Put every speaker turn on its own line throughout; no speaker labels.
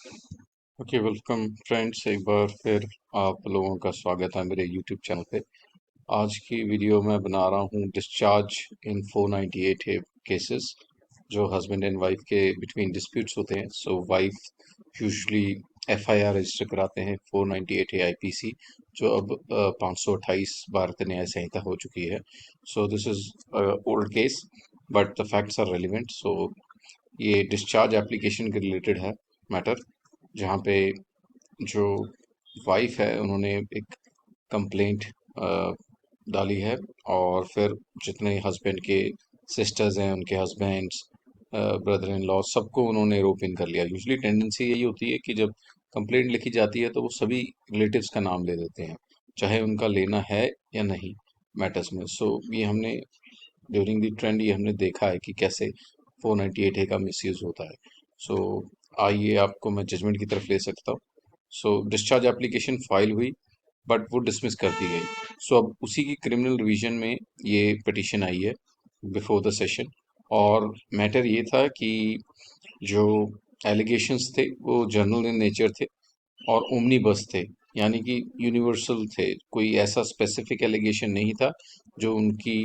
Okay, welcome friends. एक बार फिर आप लोगों का स्वागत है मेरे यूट्यूब चैनल पे। आज की वीडियो मैं बना रहा हूँ डिस्चार्ज इन 498 केसेस जो हस्बैंड एंड वाइफ के बिटवीन डिस्प्यूट्स होते हैं। सो वाइफ यूजुअली एफआईआर रजिस्टर कराते हैं 498 आईपीसी, जो अब 528 भारतीय न्याय संहिता हो चुकी है। So this is old case but the facts are relevant. So ये डिस्चार्ज एप्लीकेशन के रिलेटेड है मैटर, जहाँ पे जो वाइफ है उन्होंने एक कंप्लेंट डाली है, और फिर जितने हस्बैंड के सिस्टर्स हैं उनके हस्बैंड्स, ब्रदर इन लॉ, सबको उन्होंने रोप इन कर लिया। यूजुअली टेंडेंसी यही होती है कि जब कंप्लेंट लिखी जाती है तो वो सभी रिलेटिव्स का नाम ले देते हैं, चाहे उनका लेना है या नहीं मैटर्स में। सो ये हमने ड्यूरिंग द ट्रेंड ये हमने देखा है कि कैसे 498 ए का मिसयूज होता है। सो आइए आपको मैं जजमेंट की तरफ ले सकता हूँ। सो डिस्चार्ज एप्लीकेशन फाइल हुई बट वो डिसमिस कर दी गई। सो अब उसी की क्रिमिनल रिवीजन में ये पिटिशन आई है बिफोर द सेशन। और मैटर ये था कि जो एलिगेशंस थे वो जनरल इन नेचर थे और ओमनीबस थे, यानी कि यूनिवर्सल थे। कोई ऐसा स्पेसिफिक एलिगेशन नहीं था जो उनकी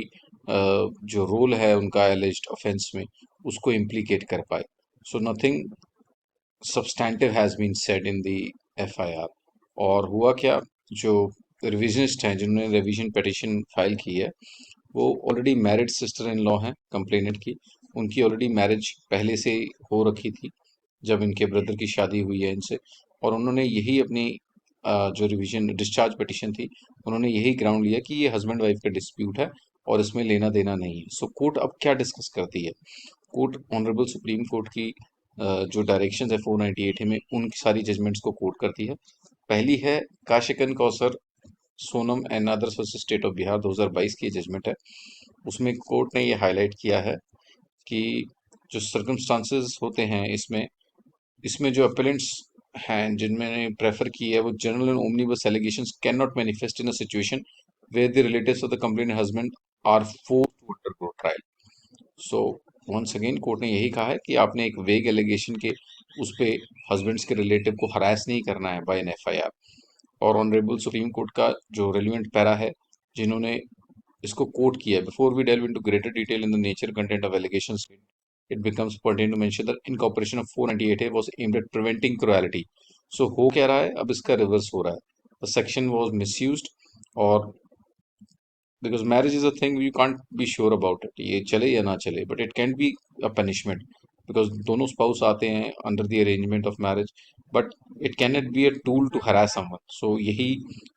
जो रोल है उनका एलिज्ड ऑफेंस में उसको इम्प्लीकेट कर पाए। So nothing substantive has been said in the FIR. और हुआ क्या, जो रिविजनिस्ट हैं जिन्होंने रिवीजन पिटिशन फाइल की है वो already married sister in law हैं कंप्लेनेंट की। उनकी ऑलरेडी मैरिज पहले से हो रखी थी जब इनके ब्रदर की शादी हुई है इनसे, और उन्होंने यही अपनी जो रिवीजन डिस्चार्ज पिटिशन थी उन्होंने यही ग्राउंड लिया कि ये हस्बैंड वाइफ का डिस्प्यूट है और इसमें लेना देना नहीं है। सो कोर्ट अब क्या डिस्कस करती है, कोर्ट ऑनरेबल सुप्रीम कोर्ट की जो डायरेक्शंस है 498 में उन सारी जजमेंट्स को कोर्ट करती है। पहली है Kahkashan Kausar Sonam and others versus state of Bihar 2022 की जजमेंट है। उसमें कोर्ट ने ये हाईलाइट किया है कि जो सर्कमस्टांसेस होते हैं इसमें इसमें जो अपीलेंट्स हैं जिनमें प्रेफर की है वो general and omnibus allegations can not manifest in a situation where the relatives of the complaint husband are forced to undergo trial. So once again court ने यही कहा है कि आपने एक वेग एलिगेशन के उस पे हस्बैंड्स के रिलेटिव को हरास नहीं करना है बाय एन एफआईआर। और ऑनरेबल सुप्रीम कोर्ट का जो रेलिवेंट पैरा है जिन्होंने इसको कोट किया है, before we delve into greater detail in the nature content of allegations, it becomes pertinent to mention that incorporation of 498A was aimed at preventing cruelty. So हो क्या रहा है, अब इसका रिवर्स हो रहा है। The section was misused, और because marriage is a thing you can't be sure about it, ये चले या ना चले, but it can be a punishment because दोनों स्पाउस आते हैं under the arrangement of marriage, but it cannot be a tool to harass someone. So यही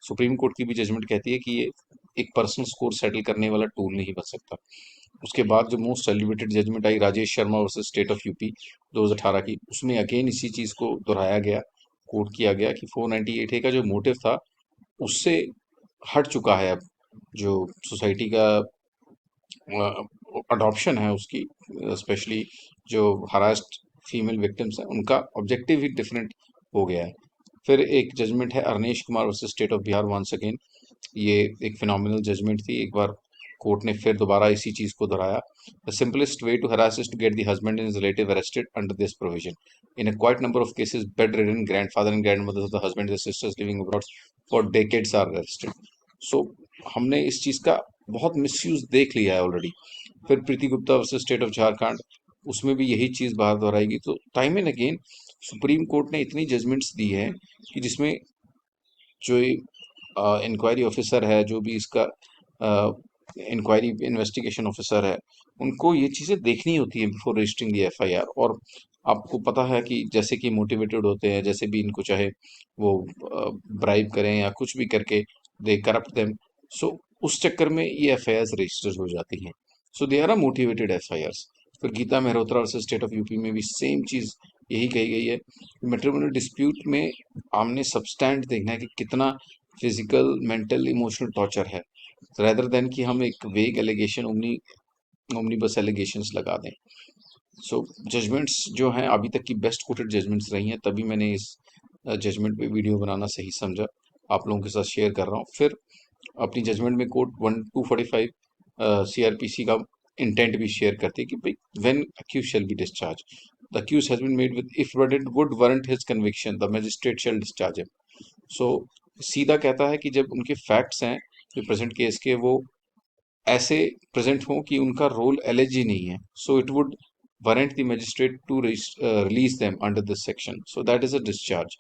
supreme court की भी जजमेंट कहती है कि ये एक पर्सनल स्कोर सेटल करने वाला टूल नहीं बन सकता। उसके बाद जो मोस्ट सेलिब्रेटेड जजमेंट आई Rajesh Sharma versus state of UP 2018 की, उसमें अगेन इसी चीज को दोहराया गया, कोट किया गया कि 498 ए का जो मोटिव था उससे हट चुका है। अब जो सोसाइटी का अडॉप्शन है उसकी, स्पेशली जो हरास्ड फीमेल विक्टिम्स हैं उनका ऑब्जेक्टिव ही डिफरेंट हो गया है। फिर एक जजमेंट है Arnesh Kumar versus state of Bihar, once again ये एक फिनोमिनल जजमेंट थी। एक बार कोर्ट ने फिर दोबारा इसी चीज को दोहराया। The simplest way to harass is to get the husband and his relative arrested under this provision. In a quite number of cases bedridden grandfather and grandmothers of the husband and sisters living abroad for decades are arrested. So हमने इस चीज का बहुत misuse देख लिया है already. फिर Preeti Gupta versus state of Jharkhand, उसमें भी यही चीज बाहर दोहराएगी। तो time and again Supreme Court ने इतनी जजमेंट्स दी है कि जिसमें जो इंक्वायरी ऑफिसर है, जो भी इसका इंक्वायरी इन्वेस्टिगेशन ऑफिसर है, उनको ये चीज़ें देखनी होती है बिफोर रजिस्टरिंग दी एफआईआर। और आपको पता है कि जैसे कि मोटिवेटेड होते हैं, जैसे भी इनको चाहे वो ब्राइब करें या कुछ भी करके दे करप्ट देम। सो उस चक्कर में ये एफआईआर रजिस्टर हो जाती हैं। So they are a motivated FIR. फिर Geeta Mehrotra versus state of UP में भी सेम चीज़ यही कही गई है। मैट्रिमोनियल डिस्प्यूट में हमने सबस्टैंड देखना है कि कितना फिजिकल, मेंटल, इमोशनल टॉर्चर है, रेदर देन कि हम एक वेग एलिगेशन ओमनी बस एलिगेशंस लगा दें। सो जजमेंट्स जो हैं अभी तक की बेस्ट कोटेड जजमेंट्स रही हैं, तभी मैंने इस जजमेंट पे वीडियो बनाना सही समझा, आप लोगों के साथ शेयर कर रहा हूँ। फिर अपनी जजमेंट में कोर्ट 1245 सीआरपीसी का इंटेंट भी शेयर करती है कि भाई when accused shall be discharge, the accused has been made with if verdict would warrant his conviction, the magistrate shall discharge him. So सीधा कहता है कि जब उनके फैक्ट्स हैं जो प्रेजेंट केस के, वो ऐसे प्रेजेंट हों कि उनका रोल एलिज ही नहीं है, so it would warrant the magistrate to release them under this section. So that is a discharge.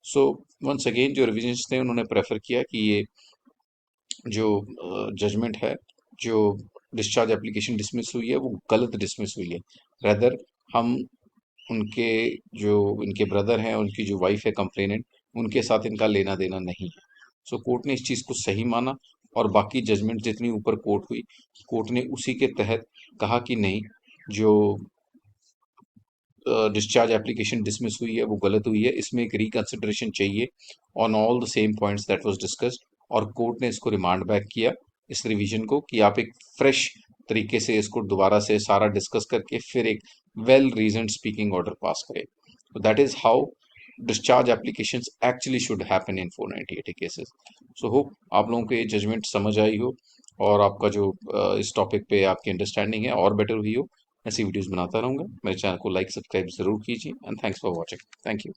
So once again जो revisions थे उन्होंने प्रेफर किया कि ये जो जजमेंट है, जो डिस्चार्ज एप्लीकेशन डिसमिस हुई है, वो गलत डिसमिस हुई है। रेदर हम उनके जो इनके ब्रदर हैं, उनकी जो वाइफ है कंप्लेनेंट, उनके साथ इनका लेना देना नहीं है। सो कोर्ट ने इस चीज़ को सही माना और बाकी जजमेंट जितनी ऊपर कोर्ट हुई, कोर्ट ने उसी के तहत कहा कि नहीं, जो डिस्चार्ज एप्लीकेशन डिसमिस हुई है वो गलत हुई है, इसमें एक रिकंसिडरेशन चाहिए on all the same points that was discussed. और कोर्ट ने इसको रिमांड बैक किया, इस रिवीजन को, कि आप एक फ्रेश तरीके से इसको दोबारा से सारा डिस्कस करके फिर एक well reason speaking order pass करें। तो that is how discharge applications actually should happen in 498 cases. So hope आप लोगों को ये जजमेंट समझ आई हो और आपका जो इस टॉपिक पे आपकी अंडरस्टैंडिंग है और बेटर हुई हो। ऐसी वीडियोस बनाता रहूंगा। मेरे चैनल को लाइक सब्सक्राइब जरूर कीजिए and thanks for watching. Thank you.